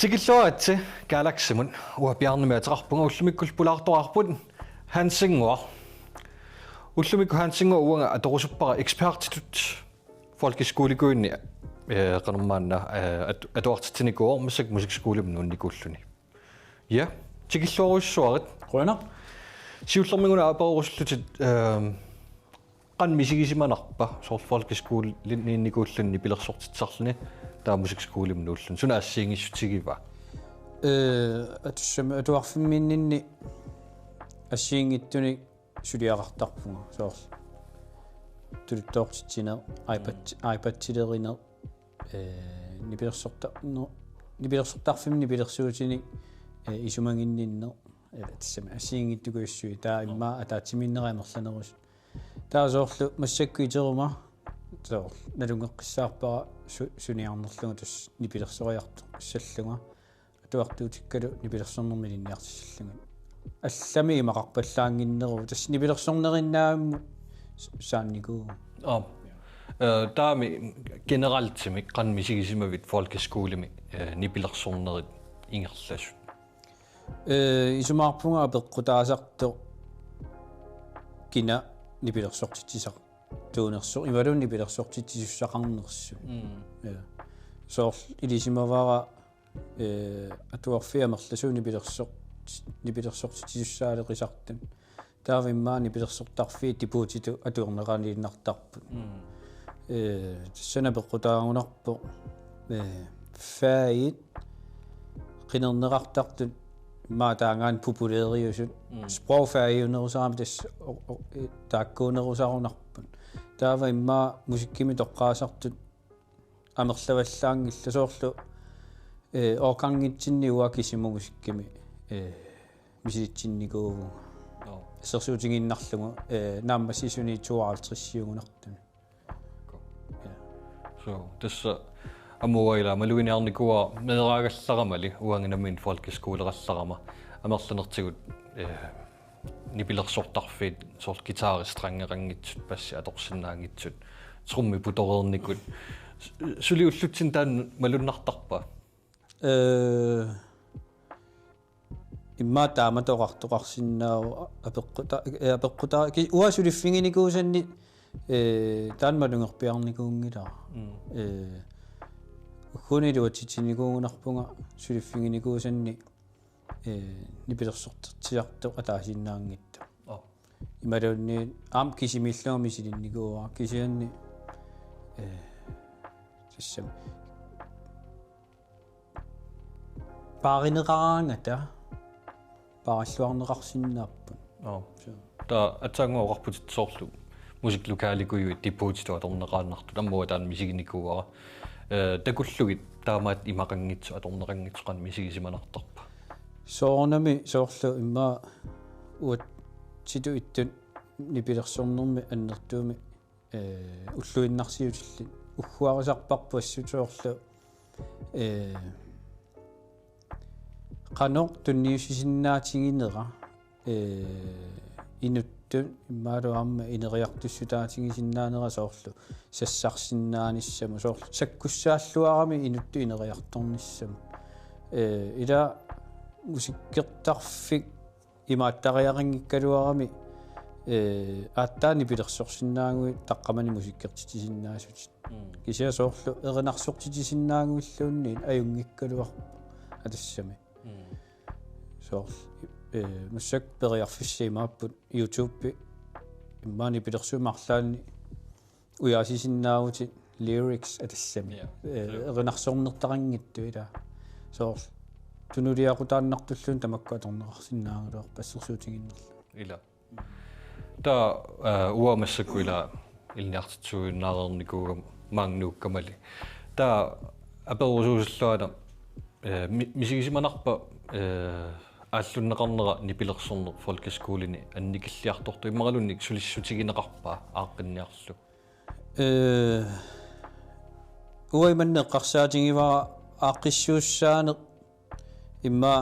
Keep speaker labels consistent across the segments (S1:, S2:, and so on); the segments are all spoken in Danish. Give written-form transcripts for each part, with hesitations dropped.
S1: Tikilluaratsi Kalaxymun Bjarne H ullumikul pulaartoarput Hansingor ullumikku Hansingor uanga atorusuppara Expertitut folkeskolikuunni qanermaanna atuartitsinikuor musik musikskoolum nunnikulluni ja tikilluarussuarit
S2: Rønner
S1: siullerminguna aperuslutit qan misigisimanarpa sort folkeskole linninnikuullunni pilersortitsarluni taa musikskoolum nuullun suna assiingissutigiva
S2: atussam atuarfimminninni assiingittuni suliaqartarpunga soorl tuluttoortitsine iPad-tilerine nipilersortarfimni pilersuutini isumanginninne tassam assiingittukuissui taa imma ataatiminneriamerlanerus taa soorlu massakku iteruma soorl nalungeqqissaarpara suniarnerluga tus nipilersoriartu issallunga atuartuutikkalu nipilersornermilinniartissalluga allami imaqarpallaanginneru tass nipilersornerinnaammu saanniku
S1: taami generaltimi qanmisigisimavit folkeskolimi nipilersornerit ingerlasut
S2: isumaarpunga apeqqutaasarto kina nipilersortitisaq tuunersor imalun nipilersortitisussaqarnersu soorl ilisimavara atuarfiamerlasuu nipilersortitisussaaleqisartan taavimmaa nipilersortarfii tipuutitu atuerneqaniinnartarput tassana peqqutaagunarpo faait qinerneqartartut maataangaan populeriusut sprogfaaiunerusaami tass taakkuunerusarunarput taava immaa musikkimi toqqaasartut amerlavallaangilla soorlu orkangitsinni uakisimu musikkimi misilitsinnikuu assersuutiginnarlugu naammassisuni 52-siugunartuni
S1: so tassa amuaila maluiniarnikua meeraagallarama uanginammin folkeskolerallarama amerlanertigut nipilersortarfiit sort gitaaristrangerangitsut passi atorsinnaangitsut trummi putoreernikut suliullutsin taan malunnartarpa imma taamatoqartoqarsinnaaru apeqquta uasuliffinginiikuusanni taan malungerpiarnikuungila ukhuniluatitsinikuungunarpunga suliffinginiikuusanni nipilersortartiartoq ataasinnaangittu imalunni aam kisimillugami silinnikuua kisianni tassam paarineqaraangata paaralluarneqarsinnaapпут ta atsanguoqarputit soorlu musiklukaalikuyu tipuutitu atorneqaannartut ammua taan misiginikuuara takullugit taamaat imaqangitsu atorneqangitsuqan misigisimanartarpa
S2: soornami soorlu imma uat situ ittun nipilersornermi annertuumi ulluinnarsiutillit ugguarisarparpu assut soorlu qanoq tunniusisinnaatiginera inuttun immaaluarma ineriartussutaatigisinnaanera soorlu sassarsinnaanissama soorlu sakkussaalluarami inuttu ineriartornissamu ila musikkertarfik imaattariaqangikkaluarami aattaani pilersorsinnaangui taqqamani musikkertitisinnaasutit kisia soorlu erinarsortitisinnaanguilluunniin ajungikkaluarpu atassami soorl mussak periarfissiimaapput YouTube immaani pilersuumarlaanni uyaasisinnaautit lyrics atassami erinarsornertarangittu ila soorl tunuliaqutaannartulluun tamakku atorneqarsinnaanguleor passersuutiginnerlu
S1: ila ta uamassakku ila ilniartitsuunnaareernikuuga maangnuukkamali ta aperusuusalluana misigisimанарпа ааллуннеқарнера нипилерсорнер folkeskoolini анникиллиарторто иммаралунник сулиссутигинеқарпаа ааққинниарлу
S2: уайманнеққарсаатингивара Aaqqissuissaane имма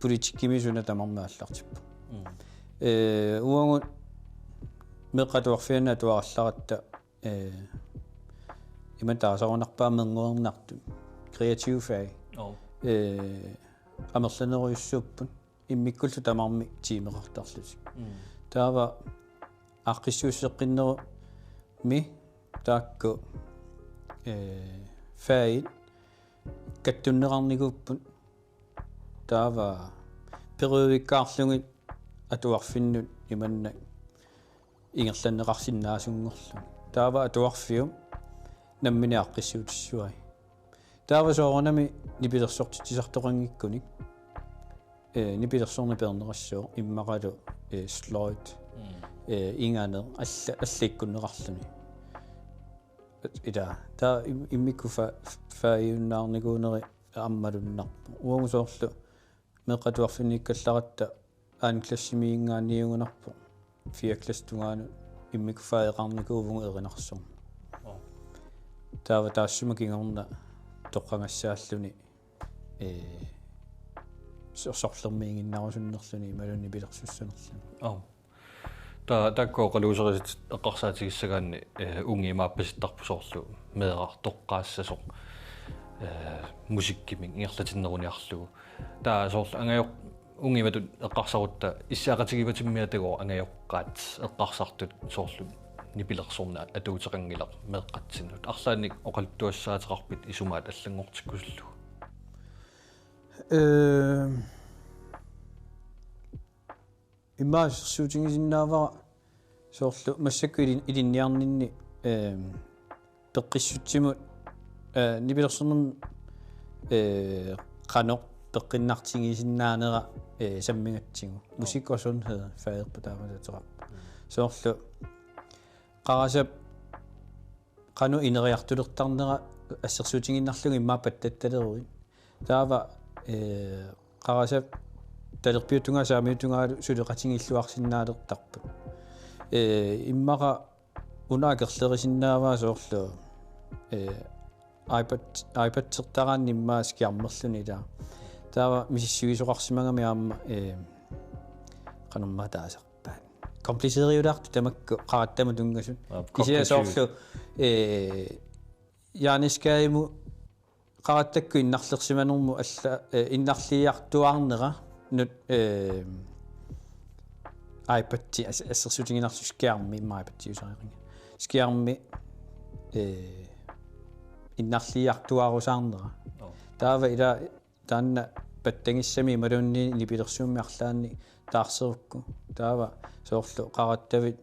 S2: политиккимисуна тамарнааллартиппу уангут меққатуарфиана туаралларатта иман таасарунарпааменгуернарту kreativ fag Amerlaneruissuuppun immikkullu tamarmi tiimeqartarlutik taava aaqqissuisseqqinnero mi taakku faid kattunneqarniguuppun taava peruvikkaarlungit atuarfinnut imanna ingerlanneqarsinnaasungorlu taava atuarfium nammine aaqqissuutissuai taava soornami nipilersortitisartoqangikkunik nipilersorni pernerassuo immaqalu slide ingane allikkunneqarluni ida ta immikku faayunnaarniguuneri ammalunnarpu uungusoorlu meqatuarfinnikkallaratta aanklassimiingaanniungunarpu fiaklastugaanu immikku faaeqarniguuvungu erinarsormu taava taassuma kingorna toqqangassaalluni sorsorlermiinginnarusunnerluni imalunni pilersussunerluni
S1: таккооqaluuserisit eqqarsaatigissaгаанни ungiimaappisittarpusoorlu meeqartoqqaassasoq musikkiming ingerlatinneruniarlugu taa soorlu angajoq ungimatut eqqarsarutta иссаақатигиватиммиатагоо ангajоққаат эққарсартут соорlu nipilersorna atuuteqangilaq meeqqatsinut арлааник оқалтуассаатеқарпит исумаат аллангортиккусуллу имаасерсуутингисиннаавара соорlu массакку илинниарнинни пеққиссутсимут nipilersornum qanoq пеққиннартингисиннаанера саммингатсигу мусиккорсун хеда фаерпа таамататераппа соорlu qarasap qanu ineriartulertarnera ассерсуутингиннарлуги иммааппаттатталеруин таава qarasap талерпиутунгаа саамиутунгааlu сулеқатингиллуарсинаалертарпу иммаqa унаакерлерисиннааваа соорlu iPad иммаас киармерлуни таава миссуисоқарсимагами аама qanumma taasarpaan kompliseeriulaartu tamakku qarattama tungasut isia soorlu yaaniskaimu qarattakku innarlersimanermu alla innarliartuarnera nut iPad assersutinginarsu skærmi iPad useringa skærmi innarliartuarusaarnera taava ila taanna pattangissami malunni nipilersuummi arlaanni taarserukku taava soorlu qarattavit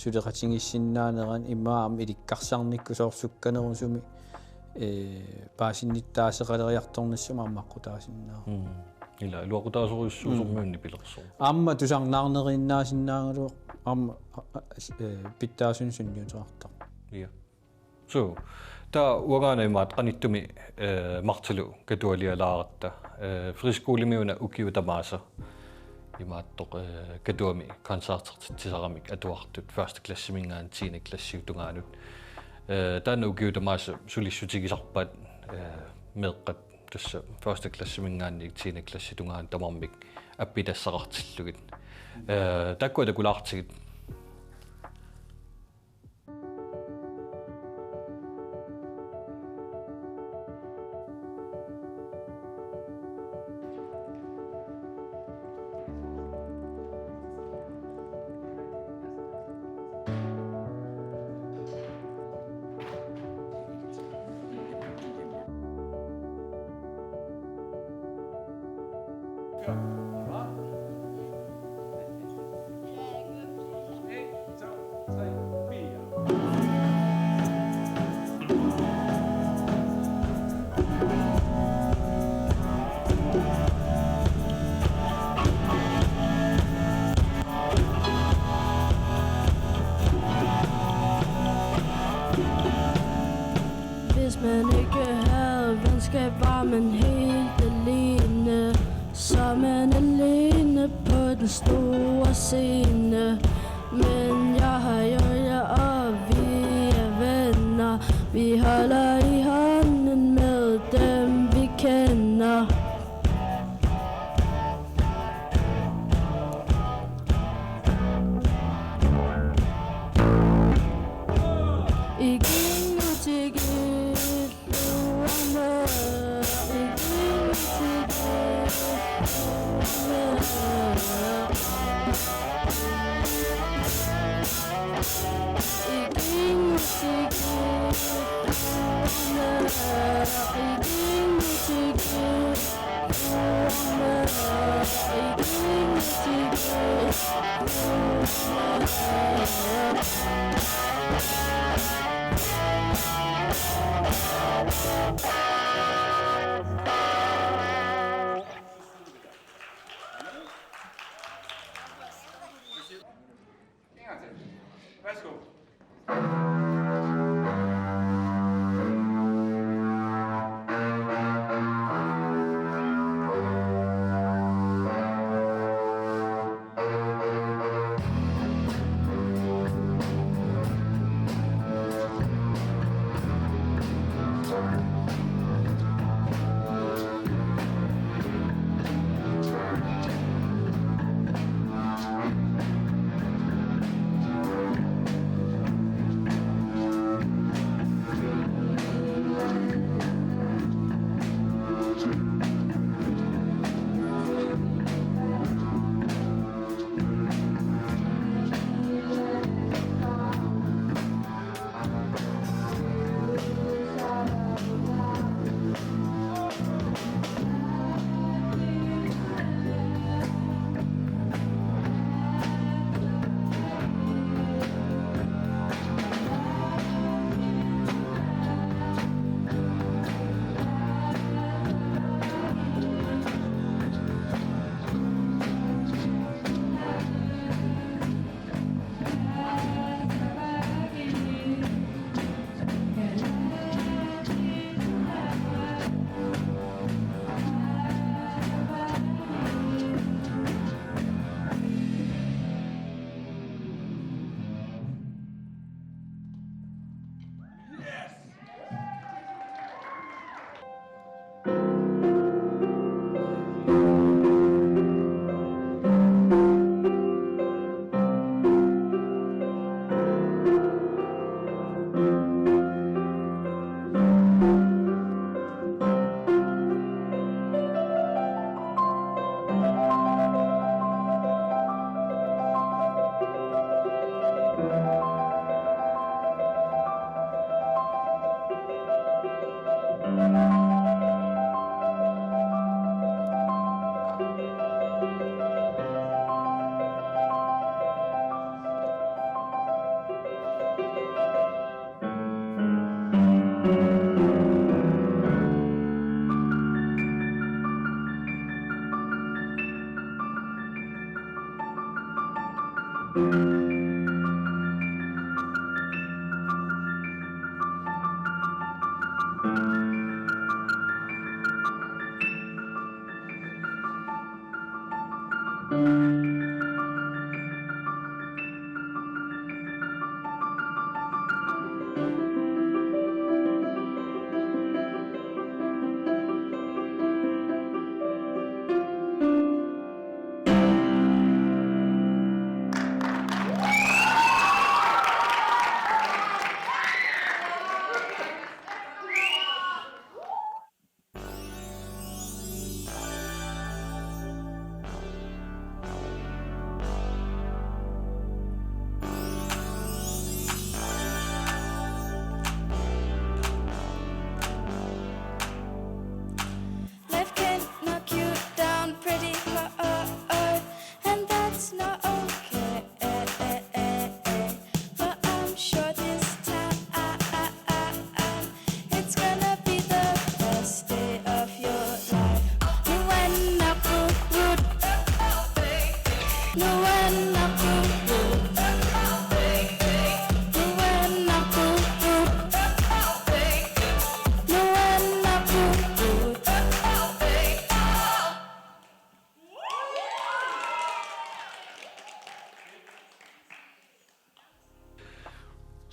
S1: suleqatingissinaaneran immaam ilikkarsarnikku soorsukkanerusumi paasinnitaaseqaleriartornassuma ammaqqutaasinnaar ila luaqutaasoruissuusormuunni pilerso
S2: amma tusarnaarnerinnaasinnaangalu amma pittaasun sunniuterartar
S1: ja so ta uagaanaimaat qanittumi martilu katualialaaratta friskoolimiuna ukiutamaasa imaattoq katuami konsertertisaramik atuartut første klassimingaan 10. klassiutungaanut taanna ukiutamaasa sulissutigisarpaat meeqqat tussa første klassimingaanni 10. klassitungaan tamarmik appitassaqartillugit takkuata kulaartigit
S3: man ikke havde venskab, var man helt alene. Så man alene på den store scene. Men jeg har Julia, og vi er venner. Vi holder i hånden med dem, vi kender. Igen og til igen,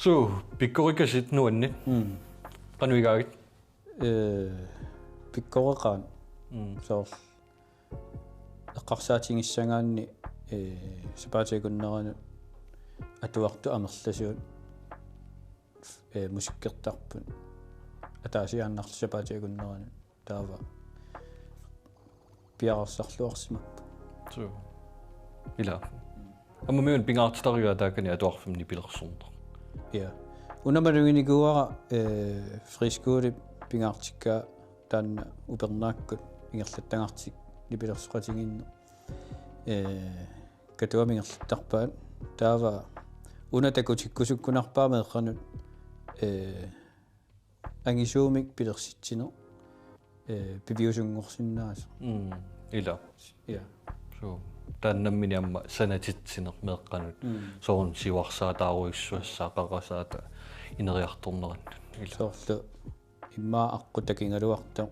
S4: So, pikkurikasit nuanni. Qanuigaagut.
S1: Pikkoreqaan. So. Eqqarsaatigissangaanni sapaatigunneranu atuartu amerlasuut musikkерtarpun ataasiaannarlu sapaatigunneranu taava piarersarluarsimappu.
S4: So. Ila. Amma meun pingaartitariga taakani atuarfumni pilersornaq.
S1: Ja. Unamaluniguara friskooli pingaartikka taanna upernaakku ingerlattangartik lipilersoqatinginno katuamingerlattarpaat taava unatakutikkusukkunarpaama eqqanut angisuumik pilersitsino pipiusungorsinnaas.
S4: Ila.
S1: Ja.
S4: So. тааннаммини амма санатитсинермеэкканут соорн сиварсаатааруиссуассаа қарасаата инериарторнеран
S1: соорлу иммаа аққутакингалуартоо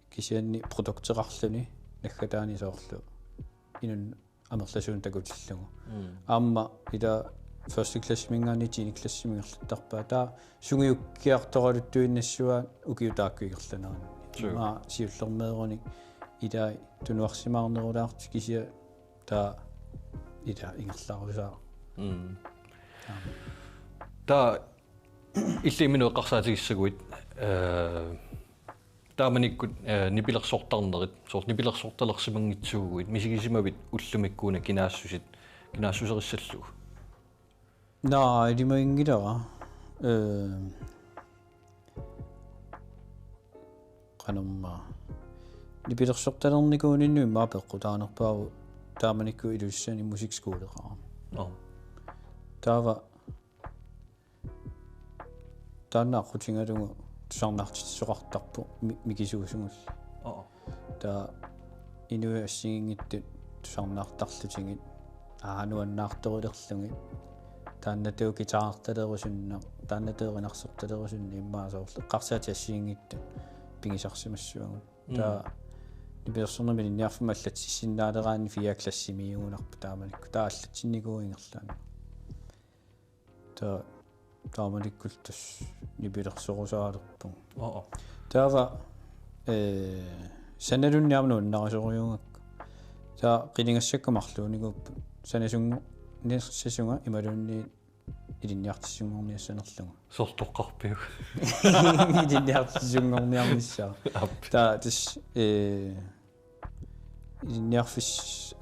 S1: кисианни продуктеқарлуни наггатаани соорлу инун амерласуун такутиллугу аама ила første klasse mingaani 10. klasse mingerluttarpaa taa sungiukkiartoraluttuinnassua ukiutaakkuigerlanerani maa siullermeeruni ila tunuarsimaarnerulaarti kisia taa ila ingerlarusaa
S4: taa illiminu eqqarsaatigissaguit тааманиккут нипилерсортарнерит соорт нипилерсорталерсимангитсуугуит мисигисимавит уллумиккууна кинаассусериссаллуг
S1: Nej, det må ingen der. Det bliver så der nogen går ind i mig på der nok på der man ikke i det i musikskole der. Der nok ting du sådan nok så ret på mikisusungus. Der Inuusuttunut det sådan nok der ting. Nu nok der der тааннатуу гитаарталерусунна тааннатуеринарсорталерусунни иммаасоорлу қарсаатиассиингитта пигисарсимассуагу таа ниберсорнами инниарфималлатсиссиннаалераани 4 классимиугунарпу тааманикку тааллатсинникууингерлаани таа тааманиккултас нибилерсорусаалерпу таава саналунниарнууннарисориунгакку таа qilингассаккамарлуунигууппу санасунгу нерсисунга ималуунни илинниартиссунгорниассанерлугу
S4: сортоққарпиу
S1: илинниартиссунгорниарнissaa таа тис илинниарфис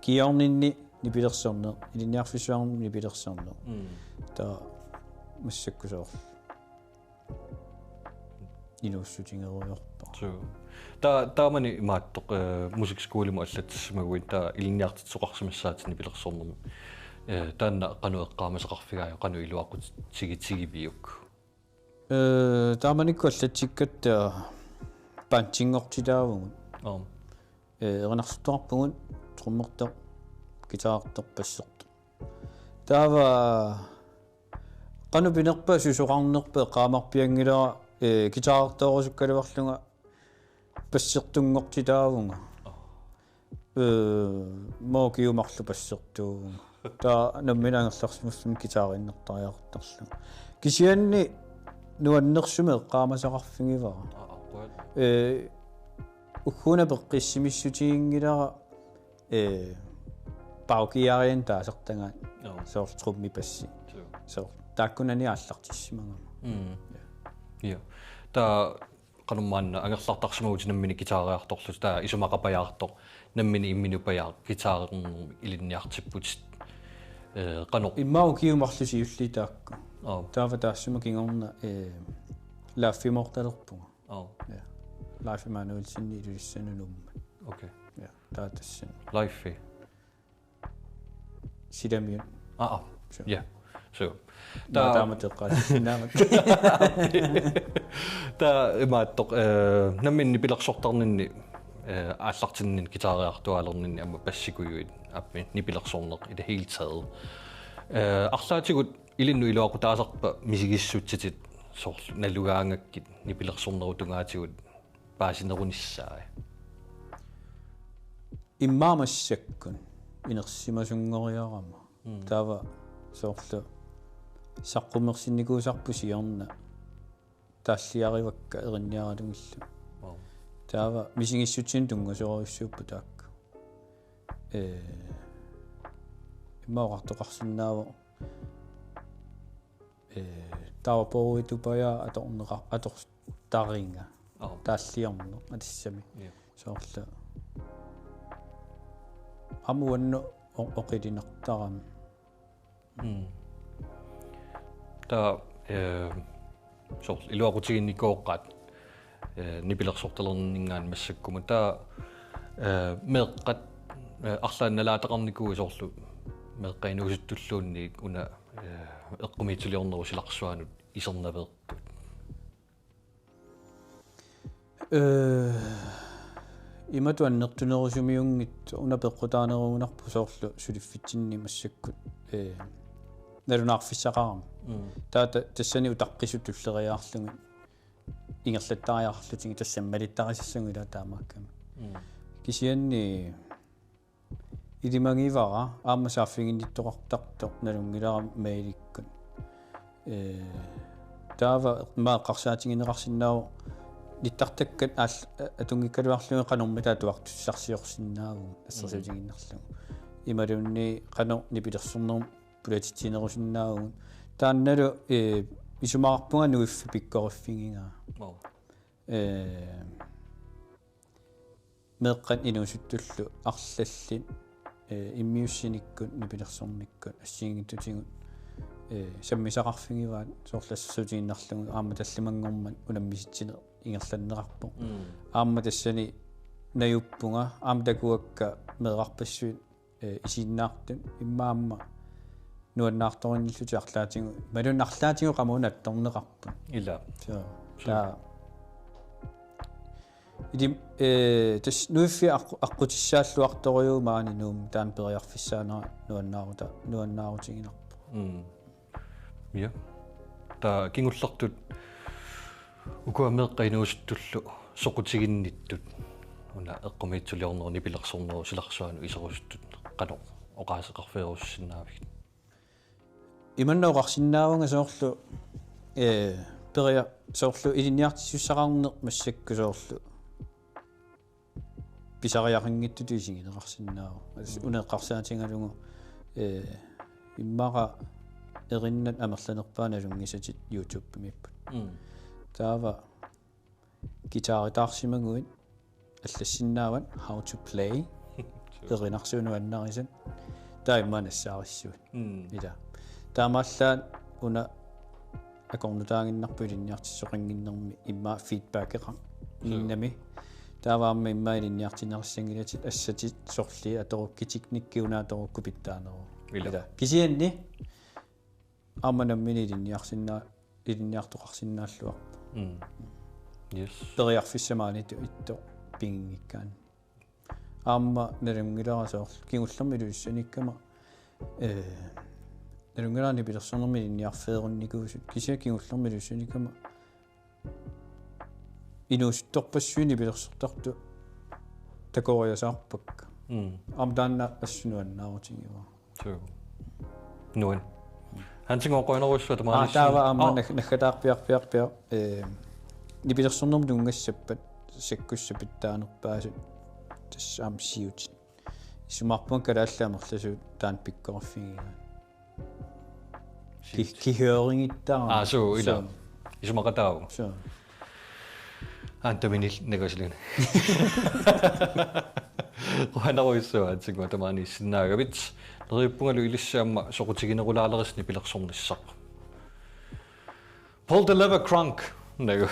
S1: киорнинни нипилерсорнер илинниарфисуарни нипилерсорнер таа массаккусоор Inuusuttunut
S4: таамани имааттоқ мусикскуулиму аллатсимагуит таа илинниартитсоқарсимассаатини пилерсорнерми таанна қануэққаамасеқарфигаа қану илуаққут тигитигибиук
S1: тааманикку аллатсиккат пантингортилаавгут эринарсуттоқарпугут труммертоқ гитаартоқ пассертоқ таава қану пинерпа сусоқарнерпа qaamарпиангилера гитаартоорусуккалуарлунга пассертунгортилаавунга моокиумарлу пассертуугунга таа намминаангерларсимуссум гитаариннертариартарлу кисианни нуаннерсуме эққаамасақарфигивара уккуна пеққиссимиссутиингилара паукиариан таасертангаат соортрумми пасси соор тааккунани ааллартиссимагама
S4: Ja, tää kanummaanna angерлартарсимагут наммини гитаариарторлус таа исумақапаяарто наммини имминупаяар гитаарерн илинниартиппут qanu
S1: иммау киумарлуси юллитаакку таава таассума кингорна лааффиморталерпуга я лааффимаануилсинни илуиссанунумма
S4: окей
S1: я таатассан
S4: лайффи
S1: сидамиун
S4: ja so
S1: тааматеққаасиннаамак
S4: таа имааттоқ намминни пилерсортарнинни ааллартиннин гитаариартуалернинни амма пассикуйуит апми нипилерсорнеқ i det hele taget арлаатигут илинну илуақу таасарпа мисигиссутситит соор налугаангаккит нипилерсорнерутунгаатигут паасинеруниссаа
S1: иммаамассаккун инерсимасунгориарама таава соорлу саққумерсинникуусарпу сиорна тааллиаривакка эринниаралугиллу таава мисигиссутсин тунгасориуссууппу таакка иммаоқартоқарсинаава таава поуитупая аторнеқа аторстаринга тааллиорну атиссами соорлу амуанну оқилинертарами таа соор илуақутигинникооққат нипилерсорталернингаан массаккума таа меэққат арлаанналаатеқарникуи соорлу меэққаинуусуттуллуунни уна эққумиитулиорнерусиларсуанут исернавеэртут imatu annertunerusumiungit unapeqqutaaneruunarpu soorlu suliffitsinni massakkut nalunaarfissaqaram taata tassani utaqqisut tulleriaarlugu ingerlattaariarlutingi tassammalittarisassungu ila taamaakkama kisianni ilimangivara aamma saaffinginnittoqartartoq nalungilara mailikkun taava maaqarsaatingineqarsinnaaru littartakkat atungikkaluarlugu qanorma taatuartussarsiorsinnaagu assersuutinginnarlugu imalunni qanor nipilersornerum pulatitsinerusinnaagu taannalu isumaarpunga nuiffi pikkoriffinginga meeqqan inuusuttullu arlallin immiussinikkut nipilersornikkut assiingittutigut sammisaqarfingivaat soorlassasuutiginnarlugu aamma tallimangorman unammisitsine ingerlanneqarpo aamma tassani najuppunga aamma takuakka meeqarpassuut isiinnaartun immaamma nuannaartorinilluti arlaatigu malunarlaatigu qamuuna attorneqarput
S4: illa
S1: taa idim tas nuiffi aqutissaalluartoriumaani nuum taan periarfissaanera nuannaarutinginarpo
S4: ja ta kingullartut ukuameeqqa inuusuttullu soqutiginnittut una eqqumitsuli nipilersorneru silarsuanu iserusuttut qano oqaaseqarfeerussinnaavik
S1: imanna oqarsinnaavanga soorlu peria soorlu ilinniartissussaqarneq massakku soorlu pisariaqinngittutu isingineqarsinnaaru uneqqarsaatingalugu immaqa erinnan amerlanerpaanalungisatit YouTube mipput taava gitaaritaarsimaguit аллассиннаават how to play эринарсуунуаннарисан таиммаанассаарissуут ила таамааллаат уна акорнутаагиннарпу илинниартиссоқингиннэрми имма фидбакеқа иннами тааваамма имма илинниартинериссангилатит ассатит сорли аторуккитикниккиунааторукку питтаанеру ила кисианни амманаммини илинниартоқарсинааллуарпу
S4: yes
S1: периарфиссамааниту итто пингиккаан аамма налунгиларасоор кигуллерми луиссаниккама налунгилаани пилерсорнерми инниарфеерунникуусут кися кигуллерми луиссаниккама инуусутторпассуини пилерсортарту такориасаарпакка амдаанна ассунуаннаарутингива
S4: нуан хансингоқойнеруссуа тамаани
S1: таава аамма нахатаарпиарпиарпиа нипилерсорнерми нунгассаппат саккуссапиттаанерпаасут тассаам сиутит исумарпун калааллаамерласуут таан пиккорффигига кихёрингиттаа
S4: суу ила исумақатаау
S1: соо
S4: антаминил негослун қуанаруиссуа атсигма тамаани синнаагавит нериппунгалу илиссаамма соқутигинерулаалерисни пилерсорниссақ Pull the lever crunk. No.